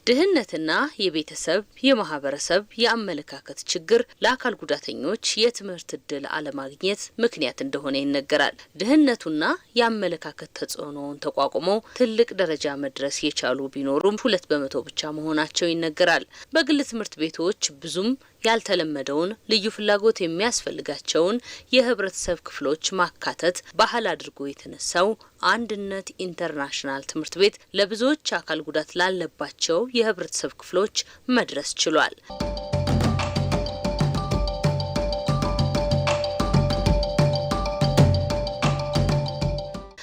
ድህነትና የቤተሰብ የማህበረሰብ የአመለካከት ችግር ለአካል ጉዳተኞች የትምህርት ዕድል አለማግኘት ምክንያት እንደሆነ ይነገራል። ድህነቱና የአመለካከት ተጽዕኖውን ተቋቁመው ትልቅ ደረጃ መድረስ የቻሉ ቢኖሩም 2% ብቻ መሆናቸው ይነገራል። በግል ትምህርት ቤቶች ብዙም ያልተለመደውን ልዩ ፍላጎት የሚያስፈልጋቸውን የህብረተሰብ ክፍሎች ማካተት ባህል አድርጎ የተነሳው አንድነት ኢንተርናሽናል ትምህርት ቤት ለብዙዎች አካል ጉዳት ላለባቸው የህብረተሰብ ክፍሎች መድረስ ችሏል።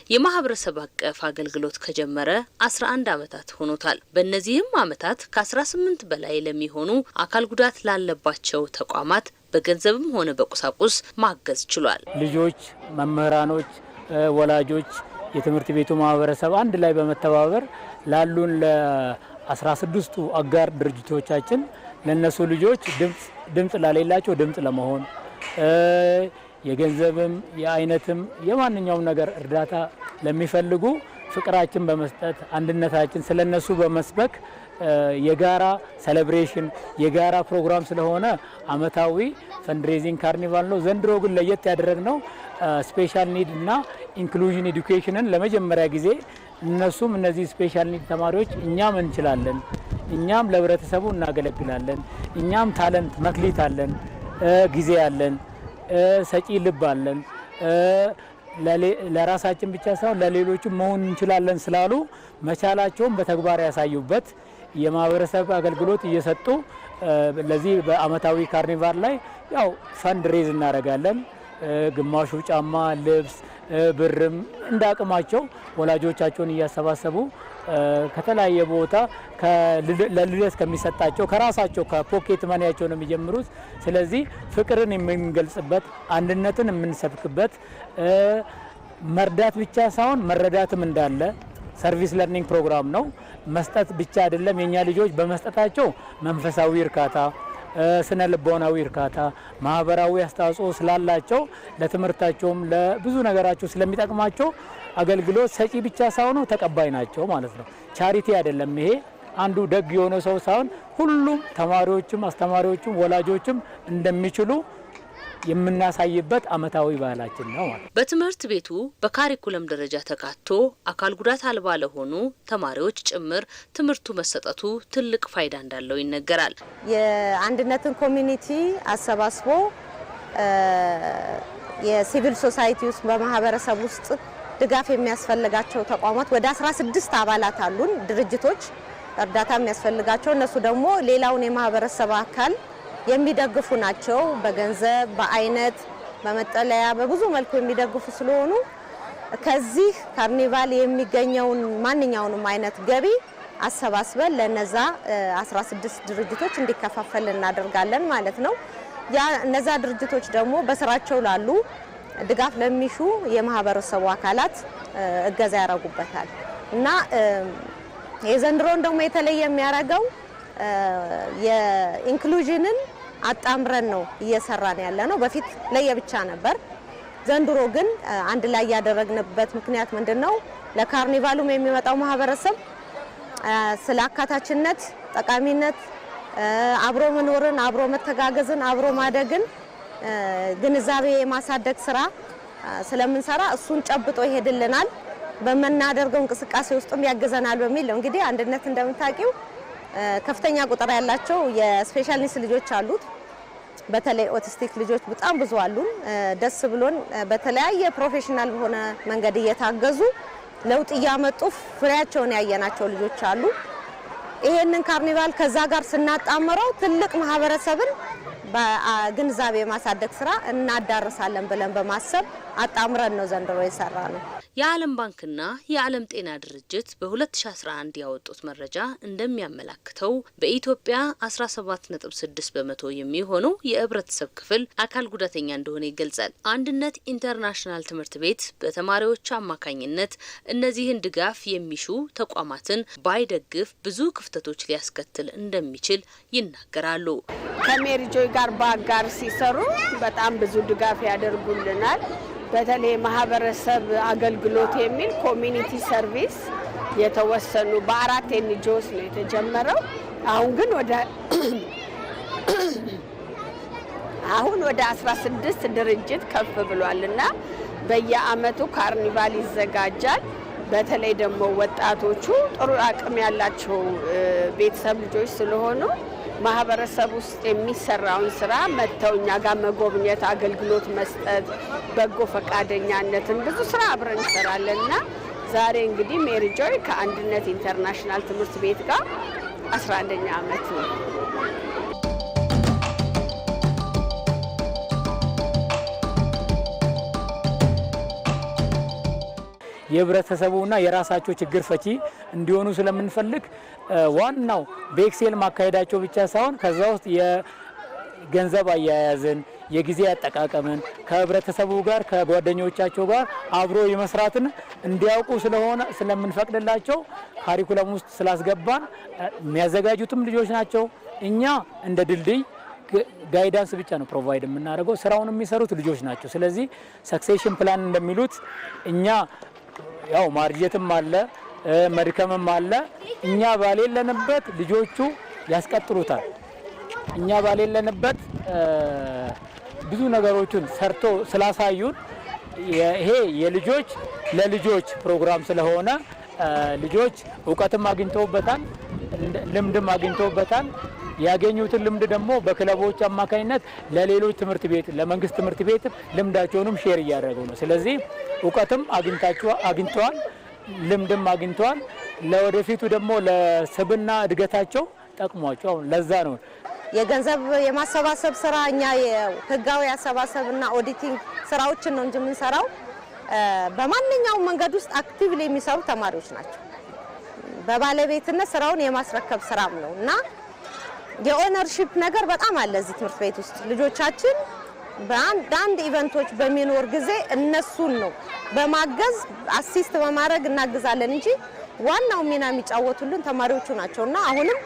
የማህበረሰብ አቀፍ አገልግሎት ከጀመረ 11 ዓመታት ሆኖታል። በእነዚህም ዓመታት ከ18 በላይ ለሚሆኑ አካል ጉዳት ላለባቸው ተቋማት በገንዘብም ሆነ በቁሳቁስ ማገዝ ችሏል። ልጆች፣ መምህራኖች፣ ወላጆች፣ የትምህርት ቤቱ ማህበረሰብ አንድ ላይ በመተባበር ላሉን ለ16ቱ አጋር ድርጅቶቻችን ለነሱ ልጆች ድምጽ ላሌላቸው ድምጽ ለመሆን የገንዘብም የአይነትም የማንኛውም ነገር እርዳታ ለሚፈልጉ ፍቅራችን በመስጠት አንድነታችን ስለነሱ በመስበክ የጋራ ሴሌብሬሽን የጋራ ፕሮግራም ስለሆነ አመታዊ ፈንድሬዚንግ ካርኒቫል ነው። ዘንድሮ ግን ለየት ያደረግነው ስፔሻል ኒድ እና ኢንክሉዥን ኤዱኬሽንን ለመጀመሪያ ጊዜ እነሱም እነዚህ ስፔሻል ኒድ ተማሪዎች እኛም እንችላለን፣ እኛም ለህብረተሰቡ እናገለግላለን፣ እኛም ታለንት መክሊት አለን፣ ጊዜ አለን፣ ሰጪ ልብ አለን፣ ለራሳችን ብቻ ሳይሆን ለሌሎቹ መሆን እንችላለን ስላሉ መቻላቸውን በተግባር ያሳዩበት የማህበረሰብ አገልግሎት እየሰጡ ለዚህ በአመታዊ ካርኒቫል ላይ ያው ፈንድ ሬዝ እናደርጋለን። ግማሹ ጫማ፣ ልብስ፣ ብርም እንዳቅማቸው ወላጆቻቸውን እያሰባሰቡ ከተለያየ ቦታ ለልደት ከሚሰጣቸው ከራሳቸው ከፖኬት ማኒያቸው ነው የሚጀምሩት። ስለዚህ ፍቅርን የምንገልጽበት አንድነትን የምንሰብክበት መርዳት ብቻ ሳይሆን መረዳትም እንዳለ ሰርቪስ ለርኒንግ ፕሮግራም ነው። መስጠት ብቻ አይደለም። የኛ ልጆች በመስጠታቸው መንፈሳዊ እርካታ፣ ስነ ልቦናዊ እርካታ፣ ማህበራዊ አስተዋጽኦ ስላላቸው ለትምህርታቸውም ለብዙ ነገራቸው ስለሚጠቅማቸው አገልግሎት ሰጪ ብቻ ሳይሆኑ ተቀባይ ናቸው ማለት ነው። ቻሪቲ አይደለም ይሄ አንዱ ደግ የሆነ ሰው ሳይሆን ሁሉም ተማሪዎችም አስተማሪዎችም ወላጆችም እንደሚችሉ የምናሳይበት አመታዊ ባህላችን ነው ማለት። በትምህርት ቤቱ በካሪኩለም ደረጃ ተካቶ አካል ጉዳት አልባ ለሆኑ ተማሪዎች ጭምር ትምህርቱ መሰጠቱ ትልቅ ፋይዳ እንዳለው ይነገራል። የአንድነትን ኮሚኒቲ አሰባስቦ የሲቪል ሶሳይቲ ውስጥ በማህበረሰብ ውስጥ ድጋፍ የሚያስፈልጋቸው ተቋማት ወደ 16 አባላት አሉን ድርጅቶች እርዳታ የሚያስፈልጋቸው እነሱ ደግሞ ሌላውን የማህበረሰብ አካል የሚደግፉ ናቸው። በገንዘብ፣ በአይነት፣ በመጠለያ በብዙ መልኩ የሚደግፉ ስለሆኑ ከዚህ ካርኒቫል የሚገኘውን ማንኛውንም አይነት ገቢ አሰባስበን ለነዛ 16 ድርጅቶች እንዲከፋፈል እናደርጋለን ማለት ነው። ያ እነዛ ድርጅቶች ደግሞ በስራቸው ላሉ ድጋፍ ለሚሹ የማህበረሰቡ አካላት እገዛ ያደርጉበታል እና የዘንድሮን ደግሞ የተለየ የሚያደርገው የኢንክሉዥንን አጣምረን ነው እየሰራን ያለ ነው። በፊት ለየብቻ ነበር። ዘንድሮ ግን አንድ ላይ ያደረግንበት ምክንያት ምንድነው? ለካርኒቫሉም የሚመጣው ማህበረሰብ ስለ አካታችነት ጠቃሚነት፣ አብሮ መኖርን፣ አብሮ መተጋገዝን፣ አብሮ ማደግን ግንዛቤ የማሳደግ ስራ ስለምንሰራ እሱን ጨብጦ ይሄድልናል። በመናደርገው እንቅስቃሴ ውስጥም ያገዘናል በሚል ነው። እንግዲህ አንድነት እንደምታውቂው ከፍተኛ ቁጥር ያላቸው የስፔሻል ኒድስ ልጆች አሉት። በተለይ ኦቲስቲክ ልጆች በጣም ብዙ አሉ። ደስ ብሎን በተለያየ ፕሮፌሽናል በሆነ መንገድ እየታገዙ ለውጥ እያመጡ ፍሬያቸውን ያየናቸው ልጆች አሉ። ይሄንን ካርኒቫል ከዛ ጋር ስናጣምረው ትልቅ ማህበረሰብን በግንዛቤ ማሳደግ ስራ እናዳርሳለን ብለን በማሰብ አጣምረን ነው ዘንድሮ የሰራ ነው። የዓለም ባንክና የዓለም ጤና ድርጅት በ2011 ያወጡት መረጃ እንደሚያመላክተው በኢትዮጵያ 17.6% የሚሆነው የህብረተሰብ ክፍል አካል ጉዳተኛ እንደሆነ ይገልጻል። አንድነት ኢንተርናሽናል ትምህርት ቤት በተማሪዎች አማካኝነት እነዚህን ድጋፍ የሚሹ ተቋማትን ባይደግፍ ብዙ ክፍተቶች ሊያስከትል እንደሚችል ይናገራሉ። ከሜሪጆይ ጋር ባጋር ሲሰሩ በጣም ብዙ ድጋፍ ያደርጉልናል። በተለይ ማህበረሰብ አገልግሎት የሚል ኮሚኒቲ ሰርቪስ የተወሰኑ በ4 ኤንጂኦስ ነው የተጀመረው። አሁን ወደ 16 ድርጅት ከፍ ብሏልና በየአመቱ ካርኒቫል ይዘጋጃል። በተለይ ደግሞ ወጣቶቹ ጥሩ አቅም ያላቸው ቤተሰብ ልጆች ስለሆኑ ማህበረሰብ ውስጥ የሚሰራውን ስራ መተው እኛ ጋር መጎብኘት፣ አገልግሎት መስጠት፣ በጎ ፈቃደኛነትን ብዙ ስራ አብረን እንሰራለንና ዛሬ እንግዲህ ሜሪ ጆይ ከአንድነት ኢንተርናሽናል ትምህርት ቤት ጋር 11ኛ አመት ነው። የህብረተሰቡና የራሳቸው ችግር ፈቺ እንዲሆኑ ስለምንፈልግ ዋናው በኤክሴል ማካሄዳቸው ብቻ ሳይሆን ከዛ ውስጥ የገንዘብ አያያዝን፣ የጊዜ አጠቃቀምን ከህብረተሰቡ ጋር ከጓደኞቻቸው ጋር አብሮ የመስራትን እንዲያውቁ ስለምንፈቅድላቸው ካሪኩለም ውስጥ ስላስገባን የሚያዘጋጁትም ልጆች ናቸው። እኛ እንደ ድልድይ ጋይዳንስ ብቻ ነው ፕሮቫይድ የምናደርገው፣ ስራውን የሚሰሩት ልጆች ናቸው። ስለዚህ ሰክሴሽን ፕላን እንደሚሉት እኛ ያው ማርጀትም አለ መድከምም አለ። እኛ ባሌለንበት ልጆቹ ያስቀጥሉታል። እኛ ባሌለንበት ብዙ ነገሮችን ሰርቶ ስላሳዩን ይሄ የልጆች ለልጆች ፕሮግራም ስለሆነ ልጆች እውቀትም አግኝተውበታል፣ ልምድም አግኝተውበታል። ያገኙትን ልምድ ደግሞ በክለቦች አማካኝነት ለሌሎች ትምህርት ቤት ለመንግስት ትምህርት ቤት ልምዳቸውንም ሼር እያደረጉ ነው። ስለዚህ እውቀትም አግኝተዋል፣ ልምድም አግኝተዋል። ለወደፊቱ ደግሞ ለስብና እድገታቸው ጠቅሟቸው ለዛ ነው የገንዘብ የማሰባሰብ ስራ እኛ የህጋዊ አሰባሰብና ኦዲቲንግ ስራዎችን ነው እንጂ የምንሰራው በማንኛውም መንገድ ውስጥ አክቲቭሊ የሚሰሩ ተማሪዎች ናቸው። በባለቤትነት ስራውን የማስረከብ ስራም ነው እና የኦነርሺፕ ነገር በጣም አለ እዚህ ትምህርት ቤት ውስጥ። ልጆቻችን በአንድ ኢቨንቶች በሚኖር ጊዜ እነሱን ነው በማገዝ አሲስት በማድረግ እናግዛለን እንጂ ዋናው ሚና የሚጫወቱልን ተማሪዎቹ ናቸውና አሁንም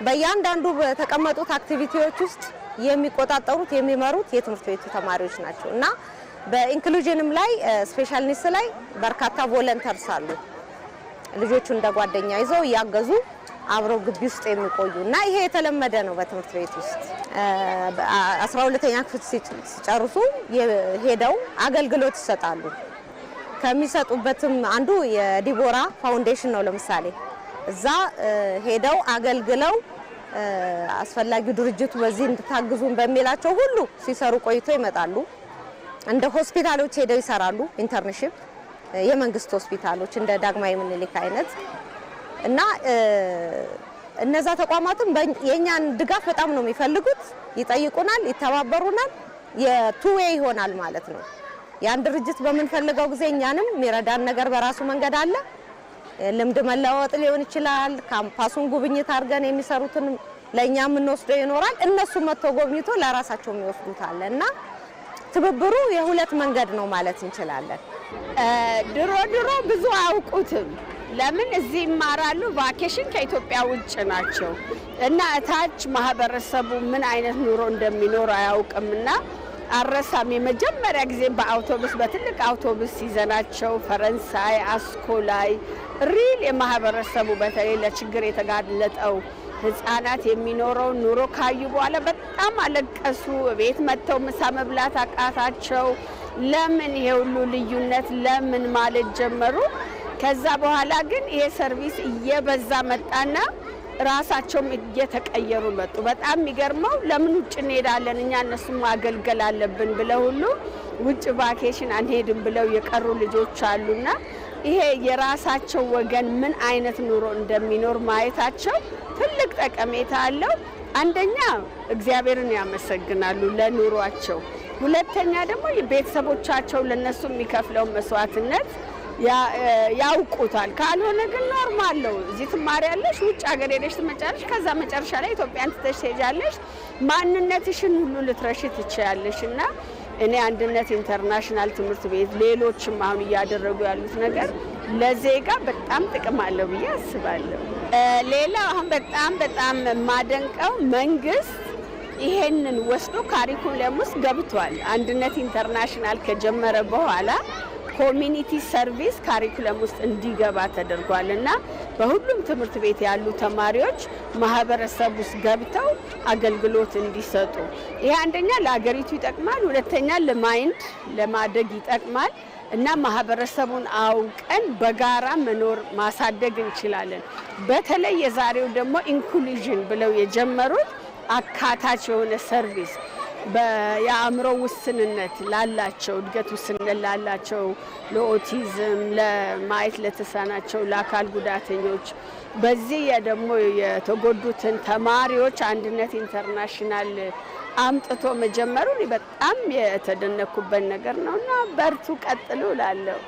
በእያንዳንዱ በተቀመጡት አክቲቪቲዎች ውስጥ የሚቆጣጠሩት የሚመሩት የትምህርት ቤቱ ተማሪዎች ናቸው እና በኢንክሉዥንም ላይ ስፔሻል ኒድስ ላይ በርካታ ቮለንተርስ አሉ። ልጆቹ እንደ ጓደኛ ይዘው ያገዙ አብረው ግቢ ውስጥ የሚቆዩ እና ይሄ የተለመደ ነው በትምህርት ቤት ውስጥ። 12ኛ ክፍል ሲጨርሱ ሄደው አገልግሎት ይሰጣሉ። ከሚሰጡበትም አንዱ የዲቦራ ፋውንዴሽን ነው። ለምሳሌ እዛ ሄደው አገልግለው አስፈላጊው ድርጅቱ በዚህ እንድታግዙን በሚላቸው ሁሉ ሲሰሩ ቆይተው ይመጣሉ። እንደ ሆስፒታሎች ሄደው ይሰራሉ ኢንተርንሺፕ፣ የመንግስት ሆስፒታሎች እንደ ዳግማዊ ምኒልክ አይነት እና እነዛ ተቋማትም የኛን ድጋፍ በጣም ነው የሚፈልጉት። ይጠይቁናል፣ ይተባበሩናል፣ የቱዌይ ይሆናል ማለት ነው። ያን ድርጅት በምንፈልገው ጊዜ እኛንም የሚረዳን ነገር በራሱ መንገድ አለ። ልምድ መለዋወጥ ሊሆን ይችላል። ካምፓሱን ጉብኝት አድርገን የሚሰሩትን ለኛ የምንወስደው ይኖራል። እነሱ መጥተው ጎብኝቶ ለራሳቸው የሚወስዱት አለ እና ትብብሩ የሁለት መንገድ ነው ማለት እንችላለን። ድሮ ብዙ አያውቁትም። ለምን እዚህ ይማራሉ፣ ቫኬሽን ከኢትዮጵያ ውጭ ናቸው እና እታች ማህበረሰቡ ምን አይነት ኑሮ እንደሚኖር አያውቅምና አረሳም። የመጀመሪያ ጊዜ በአውቶቡስ በትልቅ አውቶቡስ ይዘናቸው ፈረንሳይ አስኮ ላይ ሪል የማህበረሰቡ በተለይ ለችግር የተጋለጠው ህፃናት የሚኖረው ኑሮ ካዩ በኋላ በጣም አለቀሱ። ቤት መጥተው ምሳ መብላት አቃታቸው። ለምን ይሄ ሁሉ ልዩነት ለምን ማለት ጀመሩ። ከዛ በኋላ ግን ይሄ ሰርቪስ እየበዛ መጣና ራሳቸውም እየተቀየሩ መጡ። በጣም የሚገርመው ለምን ውጭ እንሄዳለን እኛ እነሱም ማገልገል አለብን ብለው ሁሉ ውጭ ቫኬሽን አንሄድም ብለው የቀሩ ልጆች አሉና ይሄ የራሳቸው ወገን ምን አይነት ኑሮ እንደሚኖር ማየታቸው ትልቅ ጠቀሜታ አለው። አንደኛ እግዚአብሔርን ያመሰግናሉ ለኑሯቸው፣ ሁለተኛ ደግሞ ቤተሰቦቻቸው ለነሱ የሚከፍለው መስዋዕትነት ያውቁታል። ካልሆነ ግን ኖርማል ነው። እዚህ ትማሪያለሽ፣ ውጭ ሀገር ሄደሽ ትመጫለሽ፣ ከዛ መጨረሻ ላይ ኢትዮጵያን ትተሽ ትሄጃለሽ። ማንነትሽን ሁሉ ልትረሺ ትችያለሽ እና እኔ አንድነት ኢንተርናሽናል ትምህርት ቤት ሌሎችም አሁን እያደረጉ ያሉት ነገር ለዜጋ በጣም ጥቅም አለው ብዬ አስባለሁ። ሌላ አሁን በጣም የማደንቀው መንግስት ይሄንን ወስዶ ካሪኩለም ውስጥ ገብቷል። አንድነት ኢንተርናሽናል ከጀመረ በኋላ ኮሚኒቲ ሰርቪስ ካሪኩለም ውስጥ እንዲገባ ተደርጓልና በሁሉም ትምህርት ቤት ያሉ ተማሪዎች ማህበረሰብ ውስጥ ገብተው አገልግሎት እንዲሰጡ ይሄ አንደኛ ለሀገሪቱ ይጠቅማል፣ ሁለተኛ ለማይንድ ለማደግ ይጠቅማል እና ማህበረሰቡን አውቀን በጋራ መኖር ማሳደግ እንችላለን። በተለይ የዛሬው ደግሞ ኢንክሉዥን ብለው የጀመሩት አካታች የሆነ ሰርቪስ የአእምሮ ውስንነት ላላቸው እድገት ውስንነት ላላቸው ለኦቲዝም ለማየት ለተሳናቸው ለአካል ጉዳተኞች በዚህ ደግሞ የተጎዱትን ተማሪዎች አንድነት ኢንተርናሽናል አምጥቶ መጀመሩ በጣም የተደነኩበት ነገር ነውና በርቱ ቀጥሉ እላለሁ።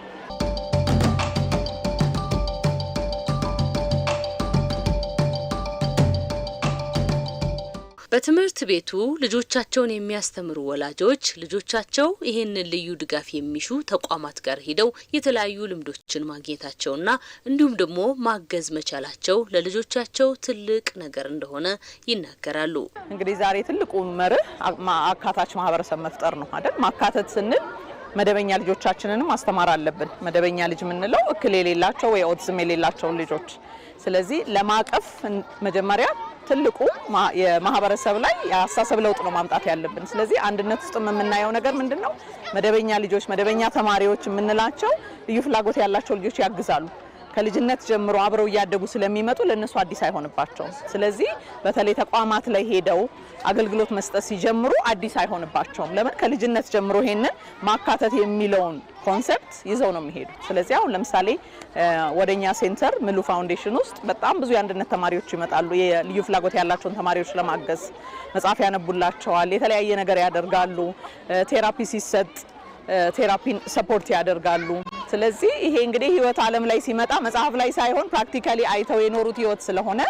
በትምህርት ቤቱ ልጆቻቸውን የሚያስተምሩ ወላጆች ልጆቻቸው ይሄንን ልዩ ድጋፍ የሚሹ ተቋማት ጋር ሄደው የተለያዩ ልምዶችን ማግኘታቸውና እንዲሁም ደግሞ ማገዝ መቻላቸው ለልጆቻቸው ትልቅ ነገር እንደሆነ ይናገራሉ። እንግዲህ ዛሬ ትልቁ መርህ አካታች ማህበረሰብ መፍጠር ነው አይደል? ማካተት ስንል መደበኛ ልጆቻችንንም ማስተማር አለብን። መደበኛ ልጅ የምንለው እክል የሌላቸው ወይ ኦቲዝም የሌላቸው ልጆች። ስለዚህ ለማቀፍ መጀመሪያ ትልቁ የማህበረሰብ ላይ የአስተሳሰብ ለውጥ ነው ማምጣት ያለብን። ስለዚህ አንድነት ውስጥ የምናየው ነገር ምንድነው? መደበኛ ልጆች መደበኛ ተማሪዎች የምንላቸው ልዩ ፍላጎት ያላቸው ልጆች ያግዛሉ። ከልጅነት ጀምሮ አብረው እያደጉ ስለሚመጡ ለነሱ አዲስ አይሆንባቸውም። ስለዚህ በተለይ ተቋማት ላይ ሄደው አገልግሎት መስጠት ሲጀምሩ አዲስ አይሆንባቸውም። ለምን? ከልጅነት ጀምሮ ይሄንን ማካተት የሚለውን ኮንሰፕት ይዘው ነው የሚሄዱት። ስለዚህ አሁን ለምሳሌ ወደኛ ሴንተር ምሉ ፋውንዴሽን ውስጥ በጣም ብዙ የአንድነት ተማሪዎች ይመጣሉ። የልዩ ፍላጎት ያላቸውን ተማሪዎች ለማገዝ መጽሐፍ ያነቡላቸዋል፣ የተለያየ ነገር ያደርጋሉ። ቴራፒ ሲሰጥ ቴራፒን ሰፖርት ያደርጋሉ። ስለዚህ ይሄ እንግዲህ ህይወት ዓለም ላይ ሲመጣ መጽሐፍ ላይ ሳይሆን ፕራክቲካሊ አይተው የኖሩት ህይወት ስለሆነ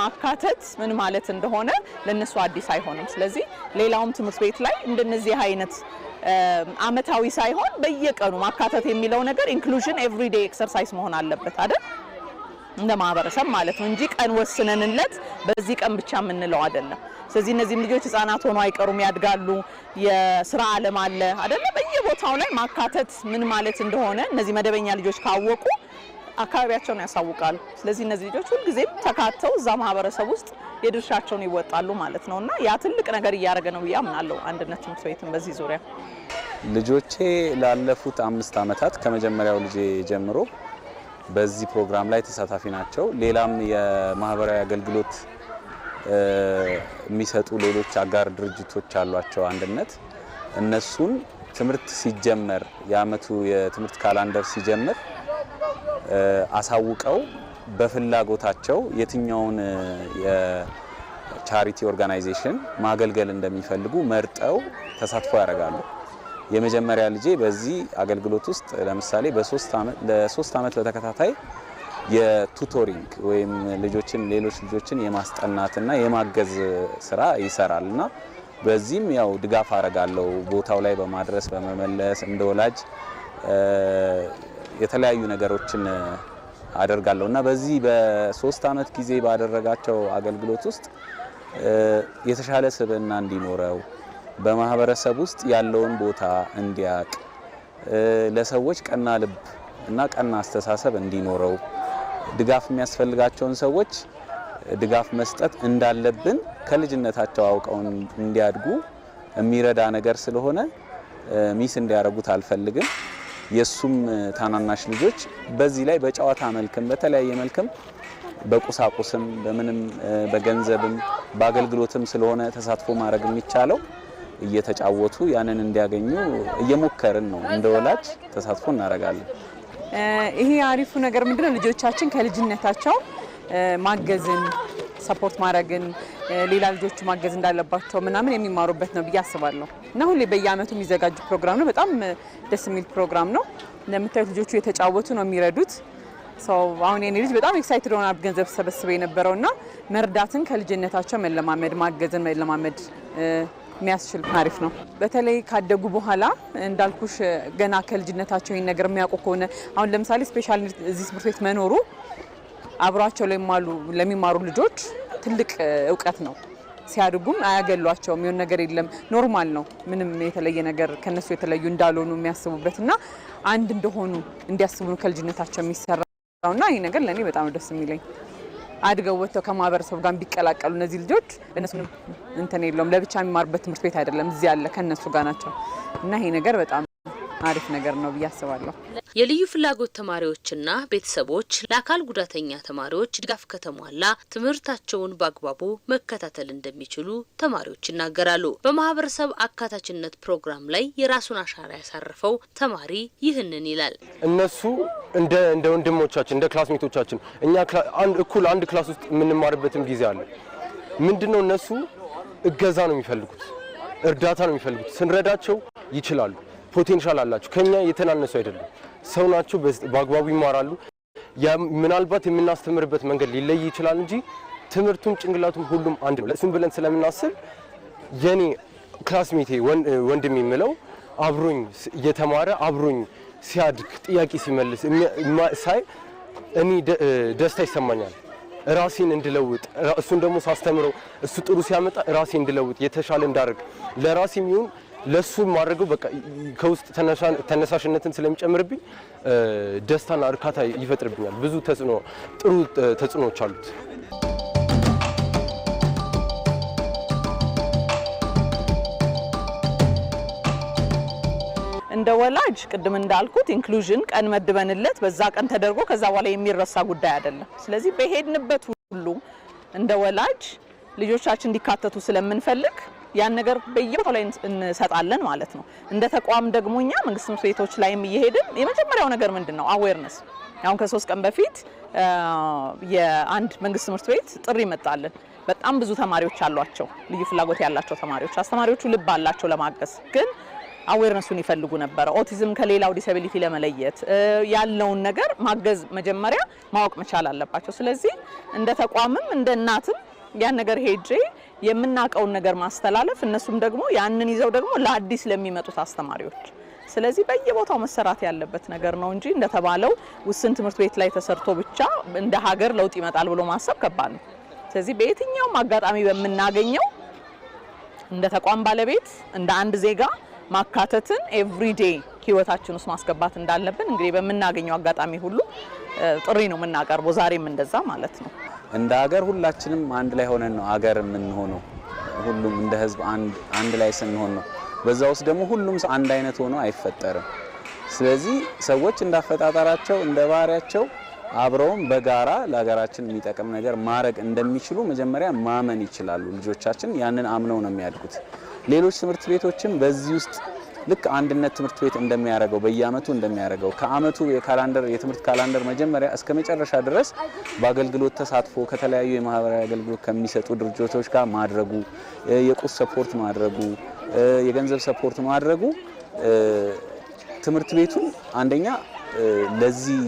ማካተት ምን ማለት እንደሆነ ለነሱ አዲስ አይሆንም። ስለዚህ ሌላውም ትምህርት ቤት ላይ እንደነዚህ አይነት አመታዊ ሳይሆን በየቀኑ ማካተት የሚለው ነገር ኢንክሉዥን ኤቭሪዴይ ኤክሰርሳይዝ መሆን አለበት አይደል? እንደ ማህበረሰብ ማለት ነው እንጂ ቀን ወስነንለት በዚህ ቀን ብቻ የምንለው አይደለም። ስለዚህ እነዚህም ልጆች ህፃናት ሆነው አይቀሩም፣ ያድጋሉ። የስራ ዓለም አለ አይደለ? በየቦታው ላይ ማካተት ምን ማለት እንደሆነ እነዚህ መደበኛ ልጆች ካወቁ አካባቢያቸውን ያሳውቃሉ። ስለዚህ እነዚህ ልጆች ሁልጊዜም ተካተው እዛ ማህበረሰብ ውስጥ የድርሻቸውን ይወጣሉ ማለት ነውና ያ ትልቅ ነገር እያደረገ ነው ብዬ አምናለሁ አንድነት ትምህርት ቤትን በዚህ ዙሪያ። ልጆቼ ላለፉት 5 ዓመታት ከመጀመሪያው ልጄ ጀምሮ በዚህ ፕሮግራም ላይ ተሳታፊ ናቸው። ሌላም የማህበራዊ አገልግሎት የሚሰጡ ሌሎች አጋር ድርጅቶች አሏቸው አንድነት። እነሱን ትምህርት ሲጀመር የአመቱ የትምህርት ካላንደር ሲጀምር አሳውቀው በፍላጎታቸው የትኛውን የቻሪቲ ኦርጋናይዜሽን ማገልገል እንደሚፈልጉ መርጠው ተሳትፎ ያደርጋሉ። የመጀመሪያ ልጄ በዚህ አገልግሎት ውስጥ ለምሳሌ ለ3 ዓመት በተከታታይ የቱቶሪንግ ወይም ሌሎች ልጆችን የማስጠናትና የማገዝ ስራ ይሰራልና በዚህም ያው ድጋፍ አደርጋለሁ። ቦታው ላይ በማድረስ በመመለስ እንደ ወላጅ የተለያዩ ነገሮችን አደርጋለሁ እና በዚህ በ3 ዓመት ጊዜ ባደረጋቸው አገልግሎት ውስጥ የተሻለ ስብዕና እንዲኖረው በማህበረሰብ ውስጥ ያለውን ቦታ እንዲያቅ ለሰዎች ቀና ልብ እና ቀና አስተሳሰብ እንዲኖረው ድጋፍ የሚያስፈልጋቸውን ሰዎች ድጋፍ መስጠት እንዳለብን ከልጅነታቸው አውቀው እንዲያድጉ የሚረዳ ነገር ስለሆነ ሚስ እንዲያረጉት አልፈልግም። የሱም ታናናሽ ልጆች በዚህ ላይ በጨዋታ መልክም በተለያየ መልክም በቁሳቁስም በምንም በገንዘብም በአገልግሎትም ስለሆነ ተሳትፎ ማድረግ የሚቻለው እየተጫወቱ ያንን እንዲያገኙ እየሞከርን ነው። እንደ ወላጅ ተሳትፎ እናደርጋለን። ይሄ አሪፉ ነገር ምንድነው? ልጆቻችን ከልጅነታቸው ማገዝን ሰፖርት ማድረግን ሌላ ልጆች ማገዝ እንዳለባቸው ምናምን የሚማሩበት ነው ብዬ አስባለሁ እና ሁሌ በየአመቱ የሚዘጋጅ ፕሮግራም ነው። በጣም ደስ የሚል ፕሮግራም ነው። እንደምታዩት ልጆቹ የተጫወቱ ነው የሚረዱት። አሁን የኔ ልጅ በጣም ኤክሳይትድ ሆና ገንዘብ ሰበስበ የነበረውና መርዳትን ከልጅነታቸው መለማመድ ማገዝን መለማመድ የሚያስችል አሪፍ ነው። በተለይ ካደጉ በኋላ እንዳልኩሽ ገና ከልጅነታቸው ይሄን ነገር የሚያውቁ ከሆነ አሁን ለምሳሌ ስፔሻል እዚህ ትምህርት ቤት መኖሩ አብሯቸው ለሚማሩ ልጆች ትልቅ እውቀት ነው። ሲያድጉም አያገሏቸውም። የሚሆን ነገር የለም፣ ኖርማል ነው። ምንም የተለየ ነገር ከነሱ የተለዩ እንዳልሆኑ የሚያስቡበትና አንድ እንደሆኑ እንዲያስቡ ከልጅነታቸው የሚሰራውና ይሄ ነገር ለኔ በጣም ደስ የሚለኝ አድገው ወጥተው ከማህበረሰቡ ጋር ቢቀላቀሉ እነዚህ ልጆች እነሱ እንትን የለውም ለብቻ የሚማሩበት ትምህርት ቤት አይደለም እዚህ ያለ ከነሱ ጋር ናቸው እና ይሄ ነገር በጣም አሪፍ ነገር ነው ብዬ አስባለሁ። የልዩ ፍላጎት ተማሪዎችና ቤተሰቦች ለአካል ጉዳተኛ ተማሪዎች ድጋፍ ከተሟላ ትምህርታቸውን በአግባቡ መከታተል እንደሚችሉ ተማሪዎች ይናገራሉ። በማህበረሰብ አካታችነት ፕሮግራም ላይ የራሱን አሻራ ያሳረፈው ተማሪ ይህንን ይላል። እነሱ እንደ ወንድሞቻችን እንደ ክላስሜቶቻችን እኛ እኩል አንድ ክላስ ውስጥ የምንማርበትም ጊዜ አለ። ምንድነው እነሱ እገዛ ነው የሚፈልጉት፣ እርዳታ ነው የሚፈልጉት። ስንረዳቸው ይችላሉ። ፖቴንሻል አላቸው። ከኛ የተናነሱ አይደለም። ሰው ናቸው። በአግባቡ ይማራሉ። ምናልባት የምናስተምርበት መንገድ ሊለይ ይችላል እንጂ ትምህርቱም ጭንቅላቱም ሁሉም አንድ ነው። ለሱም ብለን ስለምናስብ የኔ ክላስሜቴ ወንድም የሚለው አብሮኝ እየተማረ አብሮኝ ሲያድግ ጥያቄ ሲመልስ ሳይ እኔ ደስታ ይሰማኛል። ራሴን እንድለውጥ እሱን ደግሞ ሳስተምረው እሱ ጥሩ ሲያመጣ ራሴን እንድለውጥ የተሻለ እንዳደርግ ለራሴም ይሁን ለሱ ማድረገው በቃ ከውስጥ ተነሳሽነትን ስለሚጨምርብኝ ደስታና እርካታ ይፈጥርብኛል። ብዙ ጥሩ ተጽዕኖዎች አሉት። እንደ ወላጅ ቅድም እንዳልኩት ኢንክሉዥን ቀን መድበንለት በዛ ቀን ተደርጎ ከዛ በኋላ የሚረሳ ጉዳይ አይደለም። ስለዚህ በሄድንበት ሁሉ እንደ ወላጅ ልጆቻችን እንዲካተቱ ስለምንፈልግ ያን ነገር በየቦታው ላይ እንሰጣለን ማለት ነው። እንደ ተቋም ደግሞኛ መንግስት ትምህርት ቤቶች ላይም እየሄድን የመጀመሪያው ነገር ምንድነው አዌርነስ። አሁን ከ3 ቀን በፊት የአንድ መንግስት ትምህርት ቤት ጥሪ መጣልን። በጣም ብዙ ተማሪዎች አሏቸው፣ ልዩ ፍላጎት ያላቸው ተማሪዎች። አስተማሪዎቹ ልብ አላቸው ለማገዝ፣ ግን አዌርነሱን ይፈልጉ ነበር። ኦቲዝም ከሌላው ዲሰቢሊቲ ለመለየት ያለውን ነገር ማገዝ መጀመሪያ ማወቅ መቻል አለባቸው። ስለዚህ እንደ ተቋምም እንደ እናትም ያን ነገር ሄጄ የምናቀውን ነገር ማስተላለፍ እነሱም ደግሞ ያንን ይዘው ደግሞ ለአዲስ ለሚመጡት አስተማሪዎች ስለዚህ በየቦታው መሰራት ያለበት ነገር ነው እንጂ እንደተባለው ውስን ትምህርት ቤት ላይ ተሰርቶ ብቻ እንደ ሀገር ለውጥ ይመጣል ብሎ ማሰብ ከባድ ነው። ስለዚህ በየትኛውም አጋጣሚ በመናገኘው እንደ ተቋም ባለቤት እንደ አንድ ዜጋ ማካተትን ኤቭሪዴይ ህይወታችን ውስጥ ማስገባት እንዳለብን እንግዲህ በመናገኘው አጋጣሚ ሁሉ ጥሪ ነው የምናቀርበው። ዛሬም እንደዛ ማለት ነው። እንደ ሀገር ሁላችንም አንድ ላይ ሆነን ነው ሀገር የምንሆነው። ሁሉም እንደ ህዝብ አንድ ላይ ስንሆን ነው። በዛ ውስጥ ደግሞ ሁሉም አንድ አይነት ሆኖ አይፈጠርም። ስለዚህ ሰዎች እንዳፈጣጣራቸው እንደ ባህሪያቸው አብረውም በጋራ ለሀገራችን የሚጠቅም ነገር ማድረግ እንደሚችሉ መጀመሪያ ማመን ይችላሉ። ልጆቻችን ያንን አምነው ነው የሚያድጉት። ሌሎች ትምህርት ቤቶችም በዚህ ውስጥ ልክ አንድነት ትምህርት ቤት እንደሚያደርገው በየአመቱ እንደሚያደርገው ከአመቱ የትምህርት ካላንደር መጀመሪያ እስከ መጨረሻ ድረስ በአገልግሎት ተሳትፎ ከተለያዩ የማህበራዊ አገልግሎት ከሚሰጡ ድርጅቶች ጋር ማድረጉ፣ የቁስ ሰፖርት ማድረጉ፣ የገንዘብ ሰፖርት ማድረጉ ትምህርት ቤቱን አንደኛ ለዚህ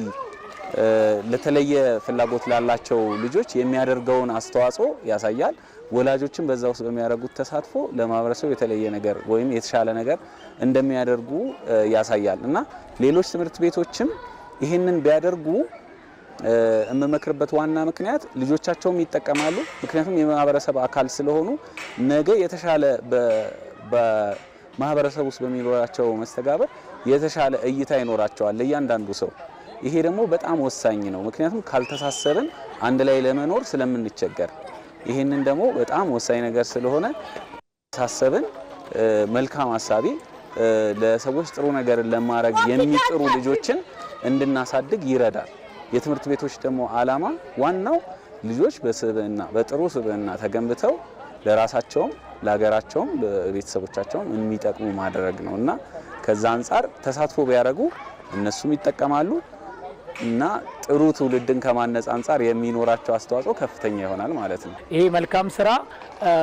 ለተለየ ፍላጎት ላላቸው ልጆች የሚያደርገውን አስተዋጽኦ ያሳያል። ወላጆችን በዛ ውስጥ በሚያደርጉት ተሳትፎ ለማህበረሰቡ የተለየ ነገር ወይም የተሻለ ነገር እንደሚያደርጉ ያሳያል እና ሌሎች ትምህርት ቤቶችም ይህንን ቢያደርጉ የምመክርበት ዋና ምክንያት ልጆቻቸውም ይጠቀማሉ። ምክንያቱም የማህበረሰብ አካል ስለሆኑ ነገ የተሻለ በማህበረሰብ ውስጥ በሚኖራቸው መስተጋብር የተሻለ እይታ ይኖራቸዋል ለእያንዳንዱ ሰው። ይሄ ደግሞ በጣም ወሳኝ ነው። ምክንያቱም ካልተሳሰብን አንድ ላይ ለመኖር ስለምንቸገር ይሄንን ደግሞ በጣም ወሳኝ ነገር ስለሆነ ተሳሰብን መልካም ሐሳቢ ለሰዎች ጥሩ ነገር ለማድረግ የሚጥሩ ልጆችን እንድናሳድግ ይረዳል። የትምህርት ቤቶች ደግሞ ዓላማ ዋናው ልጆች በጥሩ ስብዕና ተገንብተው ለራሳቸውም ለሀገራቸውም ለቤተሰቦቻቸውም የሚጠቅሙ ማድረግ ነውና ከዛ አንፃር ተሳትፎ ቢያደርጉ እነሱም ይጠቀማሉ እና ጥሩ ትውልድን ከማነጽ አንፃር የሚኖራቸው አስተዋጽኦ ከፍተኛ ይሆናል ማለት ነው። ይሄ መልካም ስራ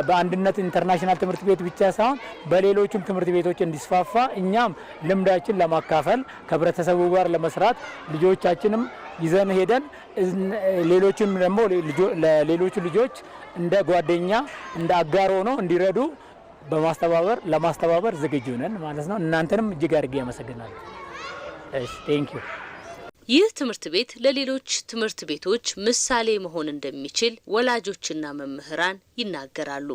በአንድነት ኢንተርናሽናል ትምህርት ቤት ብቻ ሳይሆን በሌሎችም ትምህርት ቤቶች እንዲስፋፋ እኛም ልምዳችን ለማካፈል ከህብረተሰቡ ጋር ለመስራት ልጆቻችንም ይዘን ሄደን ሌሎችም ደግሞ ለሌሎች ልጆች እንደ ጓደኛ እንደ አጋር ሆነው እንዲረዱ ለማስተባበር ዝግጁ ነን ማለት ነው። እናንተንም እጅግ አድርጌ ያመሰግናለሁ። እሺ ቴንክ ዩ። ይህ ትምህርት ቤት ለሌሎች ትምህርት ቤቶች ምሳሌ መሆን እንደሚችል ወላጆችና መምህራን ይናገራሉ።